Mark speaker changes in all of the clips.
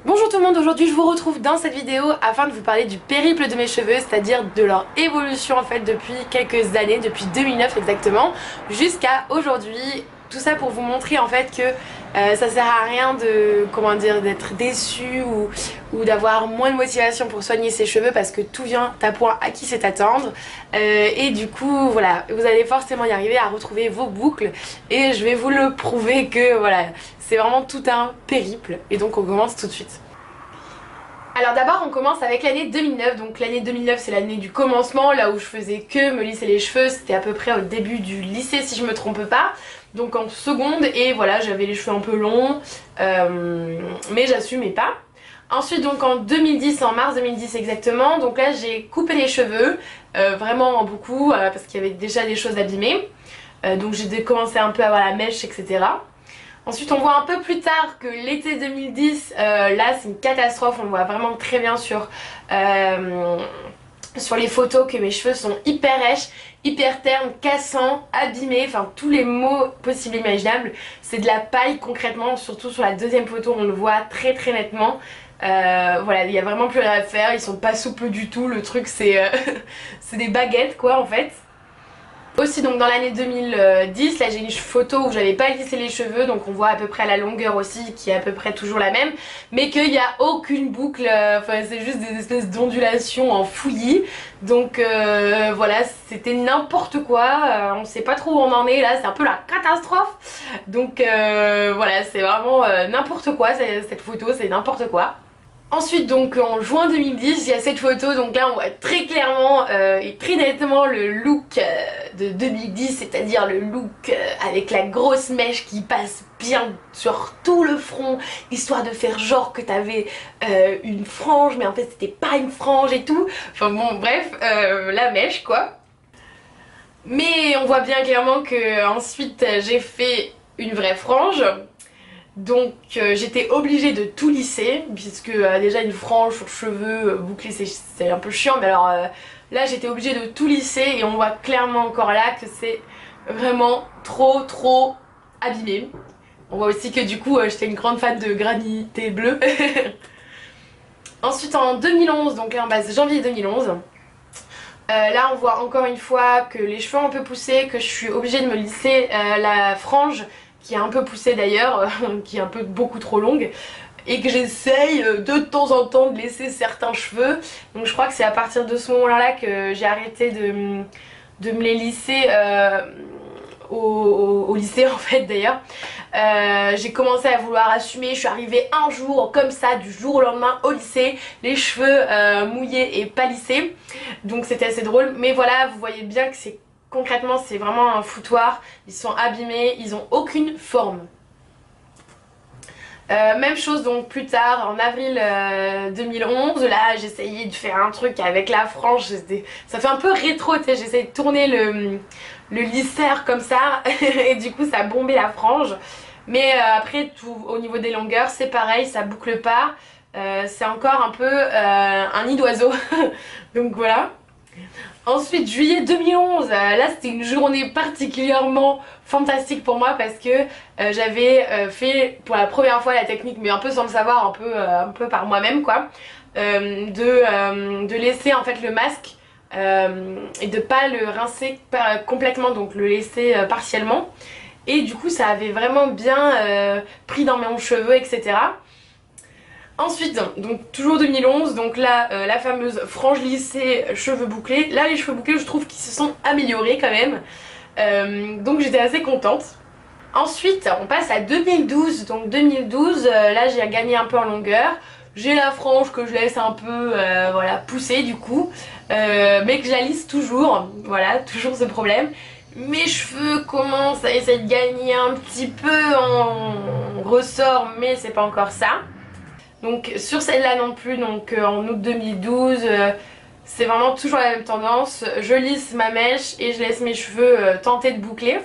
Speaker 1: Bonjour tout le monde, aujourd'hui je vous retrouve dans cette vidéo afin de vous parler du périple de mes cheveux, c'est-à-dire de leur évolution en fait depuis quelques années, depuis 2009 exactement, jusqu'à aujourd'hui. Tout ça pour vous montrer en fait que ça sert à rien de, comment dire, d'être déçu ou d'avoir moins de motivation pour soigner ses cheveux parce que tout vient à point à qui sait attendre. Et du coup voilà, vous allez forcément y arriver à retrouver vos boucles et je vais vous le prouver que voilà, c'est vraiment tout un périple et donc on commence tout de suite. Alors d'abord on commence avec l'année 2009, donc l'année 2009 c'est l'année du commencement, là où je faisais que me lisser les cheveux, c'était à peu près au début du lycée si je me trompe pas, donc en seconde et voilà j'avais les cheveux un peu longs, mais j'assumais pas. Ensuite donc en 2010, en mars 2010 exactement, donc là j'ai coupé les cheveux, vraiment beaucoup parce qu'il y avait déjà des choses abîmées, donc j'ai commencé un peu à avoir la mèche etc. Ensuite on voit un peu plus tard que l'été 2010, là c'est une catastrophe, on le voit vraiment très bien sur les photos que mes cheveux sont hyper rêches, hyper ternes, cassants, abîmés, enfin tous les mots possibles et imaginables. C'est de la paille concrètement, surtout sur la deuxième photo on le voit très très nettement. Voilà, il n'y a vraiment plus rien à faire, ils sont pas souples du tout, le truc c'est c'est des baguettes quoi en fait. Aussi donc dans l'année 2010, là j'ai une photo où j'avais pas lissé les cheveux, donc on voit à peu près la longueur aussi qui est à peu près toujours la même, mais qu'il n'y a aucune boucle, enfin c'est juste des espèces d'ondulations en fouillis, donc voilà c'était n'importe quoi, on sait pas trop où on en est là, c'est un peu la catastrophe, donc voilà c'est vraiment n'importe quoi, cette photo c'est n'importe quoi. Ensuite donc en juin 2010 il y a cette photo, donc là on voit très clairement et très nettement le look de 2010, c'est-à-dire le look avec la grosse mèche qui passe bien sur tout le front, histoire de faire genre que t'avais une frange mais en fait c'était pas une frange et tout, enfin bon bref, la mèche quoi. Mais on voit bien clairement que ensuite j'ai fait une vraie frange. Donc j'étais obligée de tout lisser puisque déjà une frange sur cheveux bouclés c'est un peu chiant, mais alors là j'étais obligée de tout lisser et on voit clairement encore là que c'est vraiment trop abîmé. On voit aussi que du coup j'étais une grande fan de granité bleue. Ensuite en 2011, donc là en base janvier 2011, là on voit encore une fois que les cheveux ont un peu poussé, que je suis obligée de me lisser la frange qui est un peu poussée d'ailleurs, qui est un peu beaucoup trop longue, et que j'essaye de temps en temps de laisser certains cheveux. Donc je crois que c'est à partir de ce moment-là que j'ai arrêté de me les lisser au lycée en fait d'ailleurs. J'ai commencé à vouloir assumer, je suis arrivée un jour comme ça du jour au lendemain au lycée, les cheveux mouillés et pas lissés, donc c'était assez drôle. Mais voilà, vous voyez bien que c'est concrètement c'est vraiment un foutoir, ils sont abîmés, ils ont aucune forme. Même chose donc plus tard en avril 2011, là j'ai essayé de faire un truc avec la frange, ça fait un peu rétro, tu sais, j'ai essayé de tourner le lisseur comme ça et du coup ça a bombé la frange. Mais après tout, au niveau des longueurs c'est pareil, ça boucle pas, c'est encore un peu un nid d'oiseau donc voilà. Ensuite juillet 2011, là c'était une journée particulièrement fantastique pour moi parce que j'avais fait pour la première fois la technique, mais un peu sans le savoir, un peu par moi-même quoi, de laisser en fait le masque et de pas le rincer complètement, donc le laisser partiellement, et du coup ça avait vraiment bien pris dans mes cheveux etc. Ensuite, donc toujours 2011, donc là la fameuse frange lissée, cheveux bouclés. Là les cheveux bouclés je trouve qu'ils se sont améliorés quand même, donc j'étais assez contente. Ensuite on passe à 2012, donc 2012 là j'ai gagné un peu en longueur. J'ai la frange que je laisse un peu voilà, pousser du coup, mais que je la lisse toujours, voilà, toujours ce problème. Mes cheveux commencent à essayer de gagner un petit peu en ressort, mais c'est pas encore ça. Donc sur celle-là non plus, donc en août 2012, c'est vraiment toujours la même tendance. Je lisse ma mèche et je laisse mes cheveux tenter de boucler.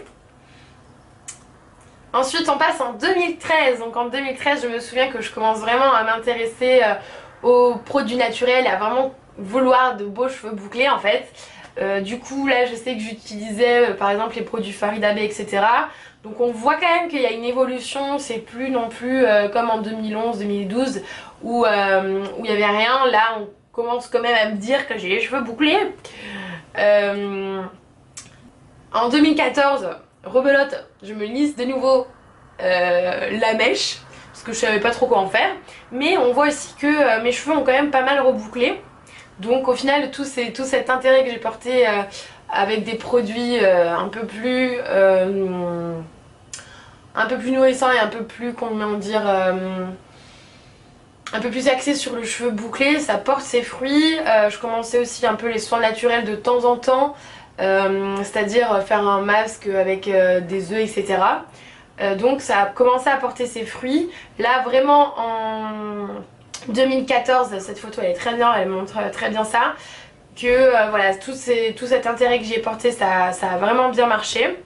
Speaker 1: Ensuite on passe en 2013, donc en 2013 je me souviens que je commence vraiment à m'intéresser aux produits naturels, à vraiment vouloir de beaux cheveux bouclés en fait. Du coup là je sais que j'utilisais par exemple les produits Farida Bey, etc. Donc on voit quand même qu'il y a une évolution, c'est plus non plus comme en 2011-2012 où il n'y avait rien. Là on commence quand même à me dire que j'ai les cheveux bouclés. En 2014, rebelote, je me lisse de nouveau la mèche parce que je savais pas trop quoi en faire. Mais on voit aussi que mes cheveux ont quand même pas mal rebouclé. Donc au final tout cet intérêt que j'ai porté avec des produits un peu plus nourrissants et un peu plus, comment dire, un peu plus axé sur le cheveu bouclé, ça porte ses fruits. Je commençais aussi un peu les soins naturels de temps en temps, c'est-à-dire faire un masque avec des œufs, etc. Donc ça a commencé à porter ses fruits. Là vraiment en 2014, cette photo elle est très bien, elle montre très bien ça. Que voilà, tout cet intérêt que j'y ai porté, ça a vraiment bien marché.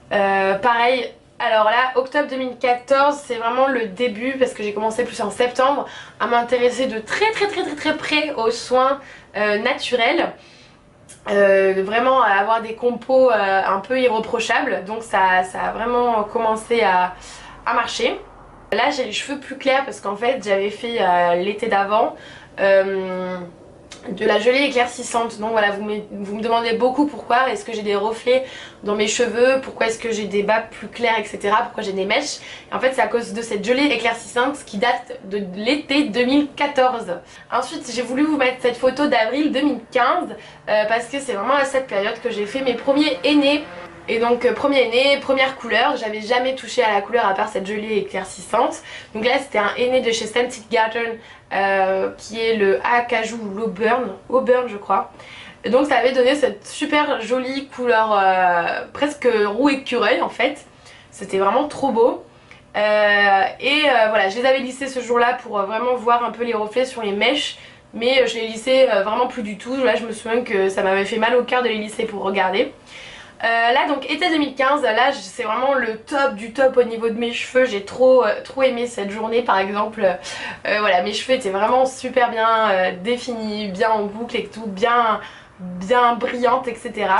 Speaker 1: Pareil. Alors là, octobre 2014, c'est vraiment le début parce que j'ai commencé plus en septembre à m'intéresser de très près aux soins naturels. Vraiment à avoir des compos un peu irréprochables, donc ça a vraiment commencé à marcher. Là j'ai les cheveux plus clairs parce qu'en fait j'avais fait l'été d'avant de la gelée éclaircissante. Donc voilà, vous me demandez beaucoup pourquoi est-ce que j'ai des reflets dans mes cheveux, pourquoi est-ce que j'ai des bas plus clairs, etc. Pourquoi j'ai des mèches. Et en fait c'est à cause de cette gelée éclaircissante qui date de l'été 2014. Ensuite j'ai voulu vous mettre cette photo d'avril 2015 parce que c'est vraiment à cette période que j'ai fait mes premiers henné. Et donc premier henné, première couleur, j'avais jamais touché à la couleur à part cette gelée éclaircissante. Donc là c'était un henné de chez Scented Garden qui est le Acajou Auburn je crois. Et donc ça avait donné cette super jolie couleur presque roux écureuil en fait. C'était vraiment trop beau. Voilà, je les avais lissés ce jour là pour vraiment voir un peu les reflets sur les mèches. Mais je les lissais vraiment plus du tout. Là je me souviens que ça m'avait fait mal au cœur de les lisser pour regarder. Là donc été 2015, là c'est vraiment le top du top au niveau de mes cheveux. J'ai trop aimé cette journée par exemple. Voilà, mes cheveux étaient vraiment super bien définis, bien en boucle et tout, bien brillante, etc.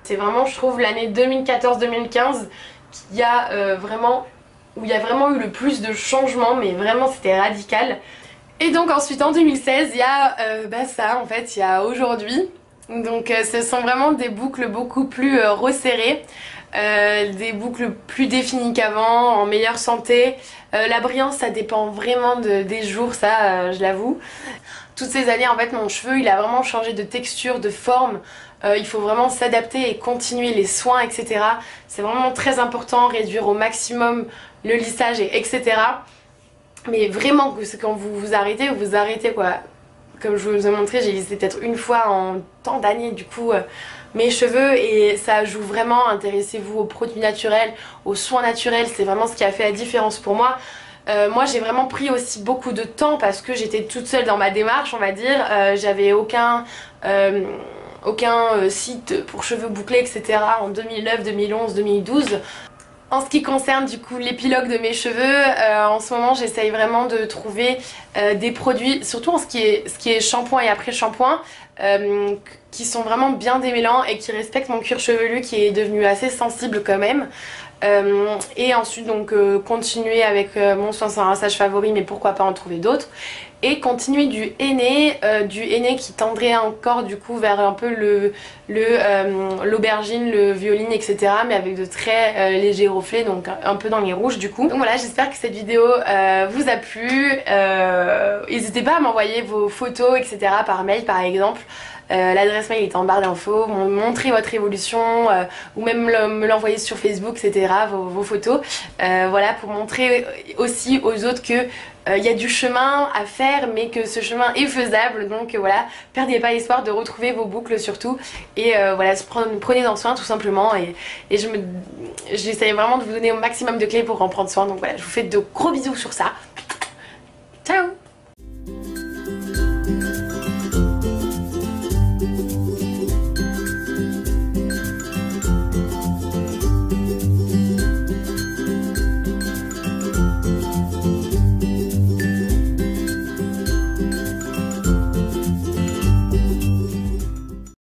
Speaker 1: C'est vraiment je trouve l'année 2014-2015 qui a où il y a vraiment eu le plus de changements, mais vraiment c'était radical. Et donc ensuite en 2016 il y a ça en fait, il y a aujourd'hui. Donc ce sont vraiment des boucles beaucoup plus resserrées, des boucles plus définies qu'avant, en meilleure santé. La brillance ça dépend vraiment des jours, ça je l'avoue. Toutes ces années en fait mon cheveu il a vraiment changé de texture, de forme. Il faut vraiment s'adapter et continuer les soins, etc. C'est vraiment très important, réduire au maximum le lissage etc. Mais vraiment quand vous arrêtez quoi. Comme je vous ai montré, j'ai lissé peut-être une fois en tant d'années du coup mes cheveux et ça joue vraiment. Intéressez-vous aux produits naturels, aux soins naturels, c'est vraiment ce qui a fait la différence pour moi. Moi j'ai vraiment pris aussi beaucoup de temps parce que j'étais toute seule dans ma démarche on va dire. J'avais aucun site pour cheveux bouclés etc. en 2009, 2011, 2012. En ce qui concerne du coup l'épilogue de mes cheveux, en ce moment j'essaye vraiment de trouver des produits, surtout en ce qui est shampoing et après shampoing, qui sont vraiment bien démêlants et qui respectent mon cuir chevelu qui est devenu assez sensible quand même. Et ensuite donc continuer avec mon soin sans rinçage favori, mais pourquoi pas en trouver d'autres. Et continuer du henné qui tendrait encore du coup vers un peu l'aubergine, le violine, etc. Mais avec de très légers reflets, donc un peu dans les rouges du coup. Donc voilà, j'espère que cette vidéo vous a plu. N'hésitez pas à m'envoyer vos photos, etc. par mail par exemple. L'adresse mail est en barre d'infos, montrez votre évolution ou même me l'envoyer sur Facebook, etc. vos photos. Voilà, pour montrer aussi aux autres que il y a du chemin à faire mais que ce chemin est faisable. Donc voilà, perdez pas espoir de retrouver vos boucles surtout. Et voilà, prenez-en soin tout simplement. Et j'essaie vraiment de vous donner au maximum de clés pour en prendre soin. Donc voilà, je vous fais de gros bisous sur ça.